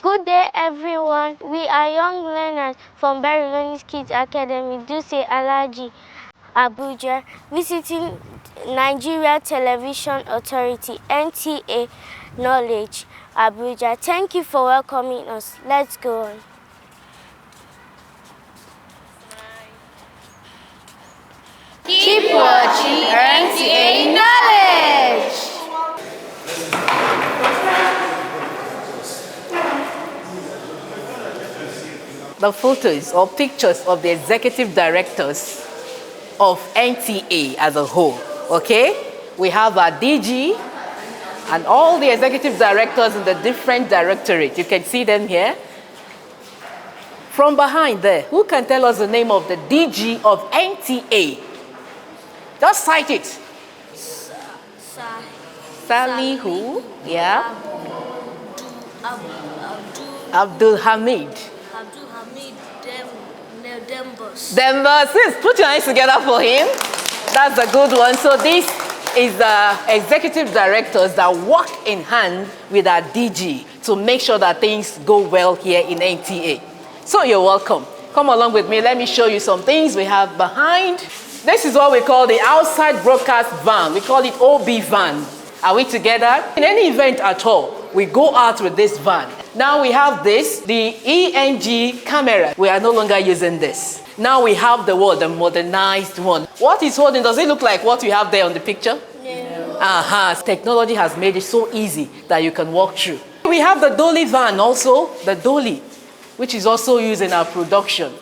Good day, everyone. We are young learners from Barry Kids Academy, Duse Alaji, Abuja, visiting Nigeria Television Authority, NTA Knowledge, Abuja. Thank you for welcoming us. Let's go on. Keep watching NTA Knowledge. The photos or pictures of the executive directors of NTA as a whole, okay? We have our DG and all the executive directors in the different directorates. You can see them here. From behind there, who can tell us the name of the DG of NTA? Just cite it. Sally who? Yeah? Abdul Hamid. Dembos. Put your hands together for him. That's a good one. So this is the executive directors that work in hand with our DG to make sure that things go well here in NTA. So you're welcome. Come along with me. Let me show you some things we have behind. This is what we call the outside broadcast van. We call it OB van. Are we together? In any event at all, we go out with this van. Now we have this, the ENG camera. We are no longer using this. Now we have the what? The modernized one. What is holding? Does it look like what you have there on the picture? No. Technology has made it so easy that you can walk through. We have the dolly van also, the dolly, which is also used in our production.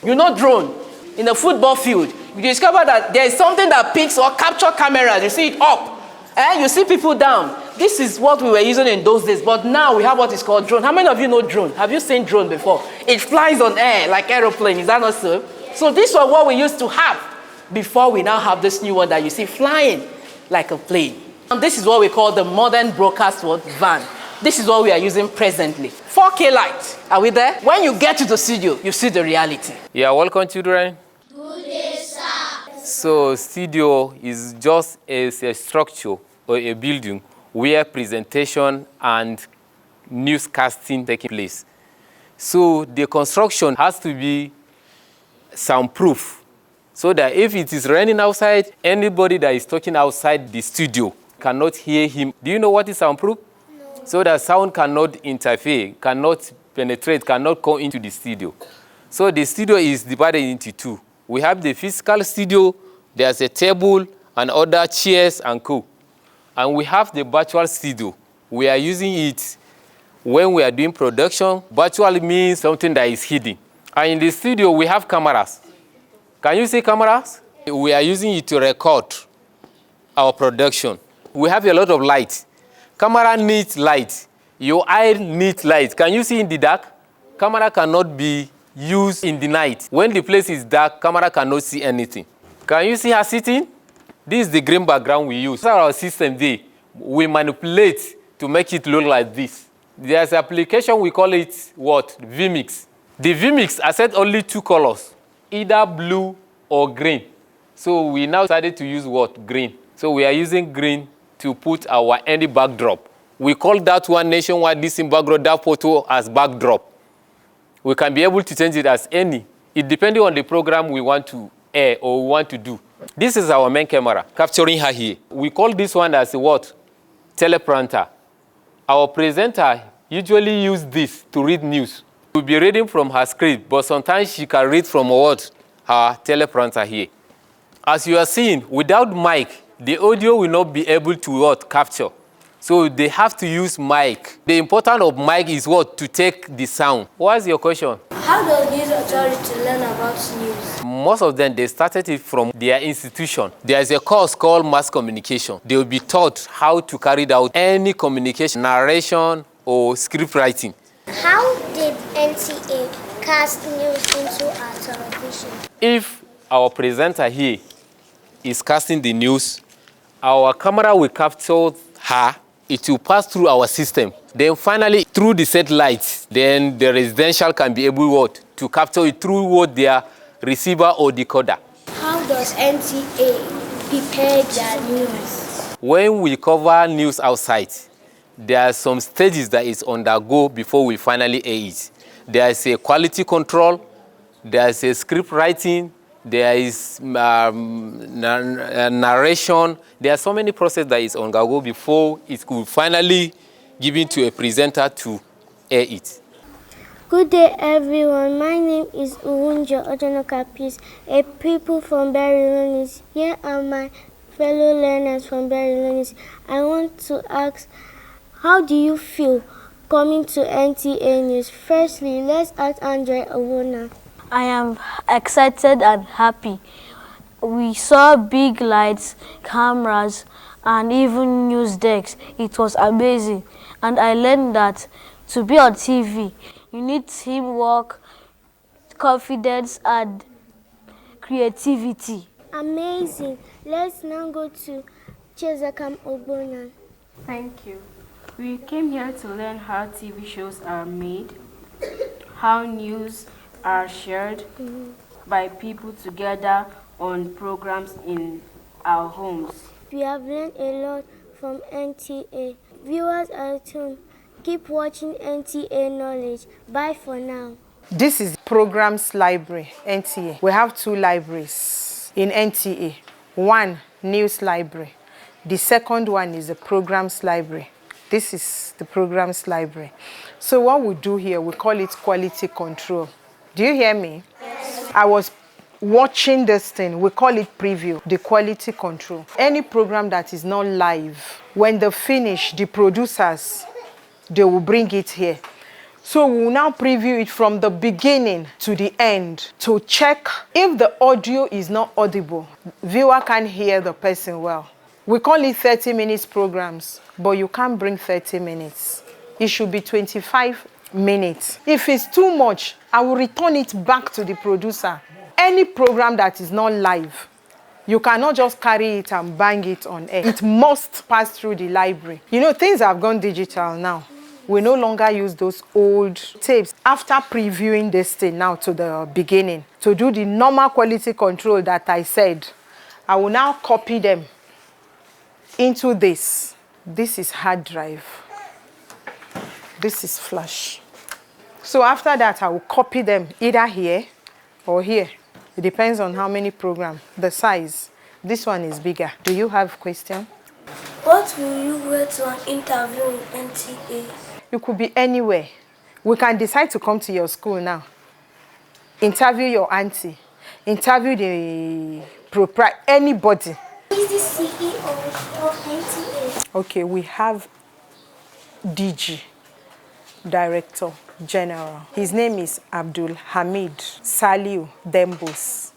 You know drone. In a football field, you discover that there is something that picks or capture cameras. You see it up, and you see people down. This is what we were using in those days, but now we have what is called drone. How many of you know drone? Have you seen drone before? It flies on air like aeroplane. Is that not so? Yeah. So this was what we used to have before we now have this new one that you see flying like a plane. And this is what we call the modern broadcast van. This is what we are using presently. 4K light. Are we there? When you get to the studio, you see the reality. Yeah, welcome children. Good day, sir. So studio is just a structure or a building where presentation and newscasting taking place. So the construction has to be soundproof, so that if it is raining outside, anybody that is talking outside the studio cannot hear him. Do you know what is soundproof? No. So that sound cannot interfere, cannot penetrate, cannot come into the studio. So the studio is divided into two. We have the physical studio, there's a table and other chairs and co. And we have the virtual studio. We are using it when we are doing production. Virtual means something that is hidden. And in the studio, we have cameras. Can you see cameras? We are using it to record our production. We have a lot of light. Camera needs light. Your eye needs light. Can you see in the dark? Camera cannot be used in the night. When the place is dark, camera cannot see anything. Can you see her sitting? This is the green background we use. Our system there, we manipulate to make it look like this. There's an application, we call it what? vMix. The vMix accepts only two colors, either blue or green. So we now decided to use what? Green. So we are using green to put our any backdrop. We call that one nationwide this in backdrop, that photo as backdrop. We can be able to change it as any. It depends on the program we want to air or we want to do. This is our main camera, capturing her here. We call this one as a what? Teleprompter. Our presenter usually use this to read news. We'll be reading from her script, but sometimes she can read from what? Her teleprompter here. As you are seeing, without mic, the audio will not be able to what? Capture. So they have to use mic. The importance of mic is what? To take the sound. What's your question? How does news authority learn about news? Most of them, they started it from their institution. There is a course called mass communication. They will be taught how to carry out any communication, narration, or script writing. How did NTA cast news into our television? If our presenter here is casting the news, our camera will capture her. It will pass through our system. Then finally, through the satellites, then the residential can be able what? To capture it through what their receiver or decoder. How does NTA prepare their news? When we cover news outside, there are some stages that is undergo before we finally air it. There is a quality control, there is a script writing, there is narration. There are so many processes that is undergo before it could finally given to a presenter to air it. Good day, everyone. My name is Uwunjo Ojonokapis, a pupil from Berry. Here are my fellow learners from Berry. I want to ask, how do you feel coming to NTA News? Firstly, let's ask Andre Owona. I am excited and happy. We saw big lights, cameras, and even news decks. It was amazing. And I learned that to be on TV, you need teamwork, confidence, and creativity. Amazing. Let's now go to Chezakam Obona. Thank you. We came here to learn how TV shows are made, how news are shared by people together on programs in our homes. We have learned a lot from NTA. Viewers at home, keep watching NTA Knowledge. Bye for now. This is Programs Library, NTA. We have 2 libraries in NTA. One, News Library. The second one is the Programs Library. This is the Programs Library. So what we do here, we call it quality control. Do you hear me? Yes. I was watching this thing. We call it preview, the quality control. Any program that is not live, when they finish, the producers, they will bring it here. So we will now preview it from the beginning to the end to check if the audio is not audible. Viewer can't hear the person well. We call it 30 minutes programs, but you can't bring 30 minutes. It should be 25 minutes. If it's too much, I will return it back to the producer. Any program that is not live, you cannot just carry it and bang it on air. It must pass through the library. You know, things have gone digital now. We no longer use those old tapes. After previewing this thing now to the beginning, to do the normal quality control that I said, I will now copy them into this. This is hard drive. This is flash. So after that, I will copy them either here or here. It depends on how many programs, the size. This one is bigger. Do you have a question? What will you wear to an interview in NTA? You could be anywhere. We can decide to come to your school now. Interview your auntie. Interview the proprietor, anybody. Who is the CEO of NTA? Okay, we have DG, Director General. His name is Abdul Hamid Saliu Dembos.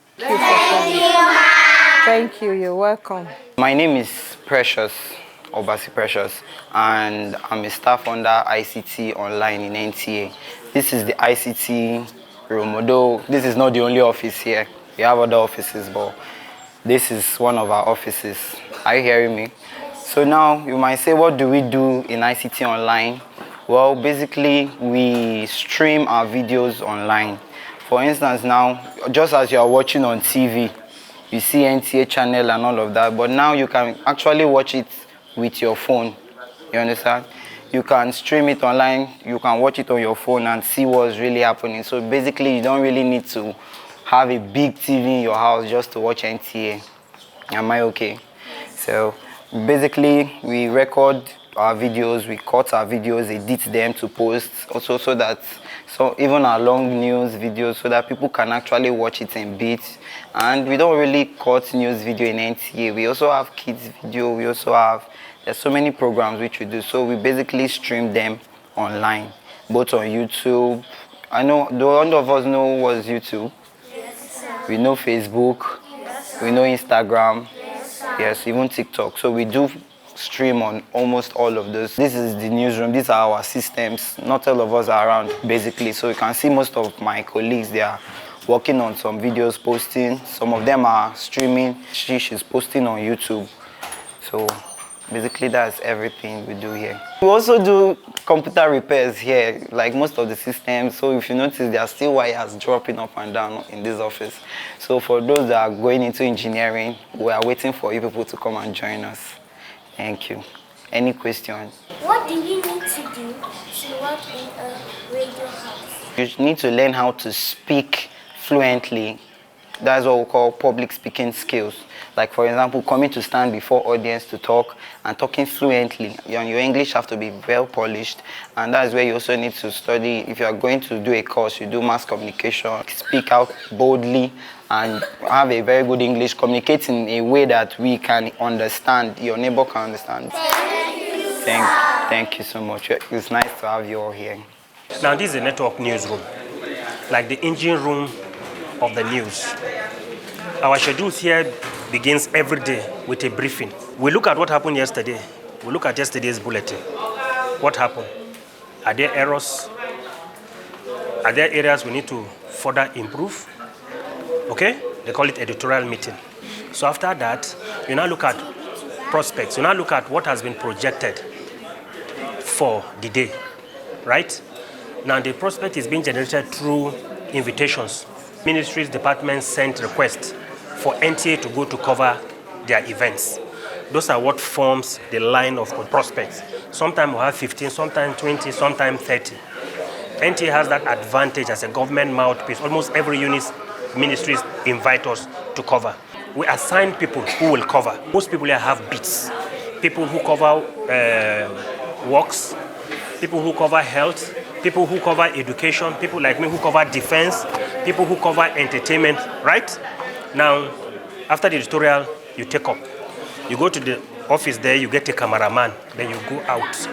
Thank you, you're welcome. My name is Precious, Obasi Precious, and I'm a staff under ICT Online in NTA. This is the ICT room, although this is not the only office here. We have other offices, but this is one of our offices. Are you hearing me? So now you might say, what do we do in ICT Online? Well, basically, we stream our videos online. For instance, now, just as you are watching on TV, you see NTA channel and all of that, but now you can actually watch it with your phone. You understand? You can stream it online, you can watch it on your phone and see what's really happening. So basically, you don't really need to have a big TV in your house just to watch NTA. Am I okay? So basically, we record our videos, we cut our videos, edit them to post, also so that even our long news videos, so that people can actually watch it in bits. And we don't really cut news video in NTA. We also have kids video. We also have, there's so many programs which we do. So we basically stream them online, both on YouTube. I know, do all of us know what's YouTube? Yes, sir. We know Facebook. Yes, we know Instagram. Yes, sir. Yes, even TikTok. So we do stream on almost all of those. This is the newsroom. These are our systems. Not all of us are around, basically. So you can see most of my colleagues, they are working on some videos, posting. Some of them are streaming. She's posting on YouTube. So basically, that's everything we do here. We also do computer repairs here, like most of the systems. So if you notice, there are still wires dropping up and down in this office. So for those that are going into engineering, we are waiting for you people to come and join us. Thank you. Any questions? What do you need to do to work in a radio house? You need to learn how to speak fluently. That's what we call public speaking skills. Like, for example, coming to stand before audience to talk and talking fluently. Your English have to be well polished, and that's where you also need to study. If you are going to do a course, you do mass communication, speak out boldly and have a very good English, communicate in a way that we can understand, your neighbor can understand. Thank you so much. It's nice to have you all here. Now, this is a network newsroom, like the engine room of the news. Our schedule here begins every day with a briefing. We look at what happened yesterday. We look at yesterday's bulletin. What happened? Are there errors? Are there areas we need to further improve? Okay? They call it editorial meeting. So after that, you now look at prospects. You now look at what has been projected for the day, right? Now the prospect is being generated through invitations. Ministries, departments sent requests for NTA to go to cover their events. Those are what forms the line of prospects. Sometimes we'll have 15, sometimes 20, sometimes 30. NTA has that advantage as a government mouthpiece. Almost every ministries invite us to cover. We assign people who will cover. Most people here have beats. People who cover works, people who cover health, people who cover education, people like me who cover defense, people who cover entertainment, right? Now, after the editorial, you take up. You go to the office there, you get a cameraman, then you go out.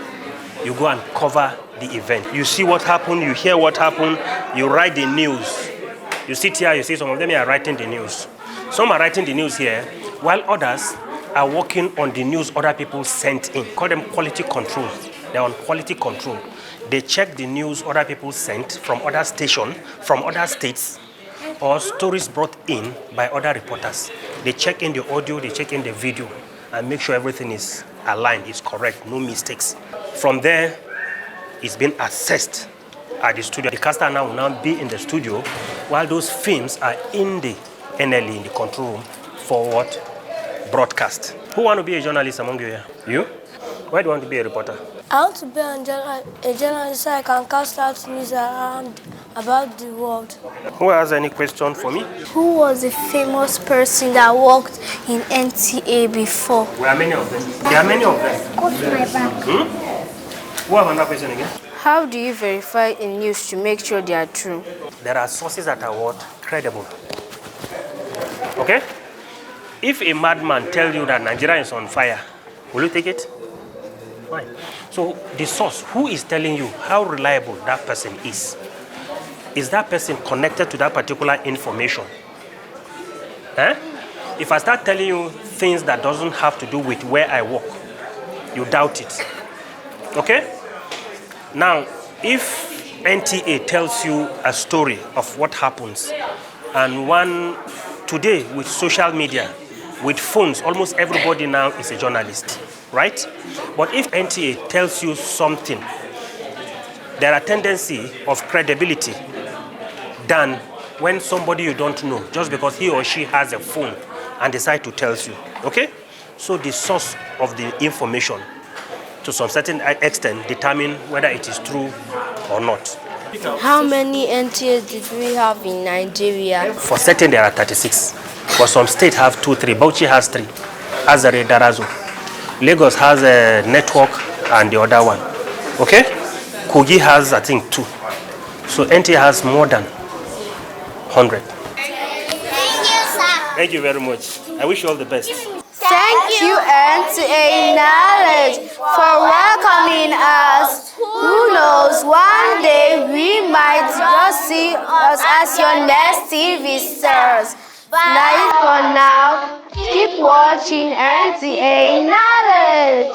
You go and cover the event. You see what happened, you hear what happened, you write the news. You sit here, you see some of them are writing the news. Some are writing the news here, while others are working on the news other people sent in. Call them quality control. They're on quality control. They check the news other people sent from other stations, from other states, or stories brought in by other reporters. They check in the audio, they check in the video, and make sure everything is aligned, is correct, no mistakes. From there, it's been assessed at the studio. The caster now will now be in the studio, while those films are in the NLE, in the control room, for what? Broadcast. Who want to be a journalist among you here? You? Why do you want to be a reporter? I want to be a journalist so I can cast out news around about the world. Who has any question for me? Who was a famous person that worked in NTA before? There are many of them. There are many of them. Go to my back. Who have another question again? How do you verify in news to make sure they are true? There are sources that are what? Credible. Okay? If a madman tells you that Nigeria is on fire, will you take it? Fine. So the source, who is telling you how reliable that person is? Is that person connected to that particular information? If I start telling you things that doesn't have to do with where I work, you doubt it. Okay? Now, if NTA tells you a story of what happens, and today with social media, with phones, almost everybody now is a journalist, right? But if NTA tells you something, there are tendency of credibility than when somebody you don't know, just because he or she has a phone and decide to tell you, okay? So the source of the information, to some certain extent, determine whether it is true or not. How many NTAs did we have in Nigeria? For certain, there are 36. But some states have 2, 3. Bauchi has 3. Azare, Darazo. Lagos has a network and the other one. Okay? Kogi has, I think, 2. So NTA has more than 100. Thank you, sir. Thank you very much. I wish you all the best. Thank you, NTA Knowledge, for welcoming us. Who knows, one day we might just see us as your next TV stars. Bye for now. Keep watching NTA Knowledge.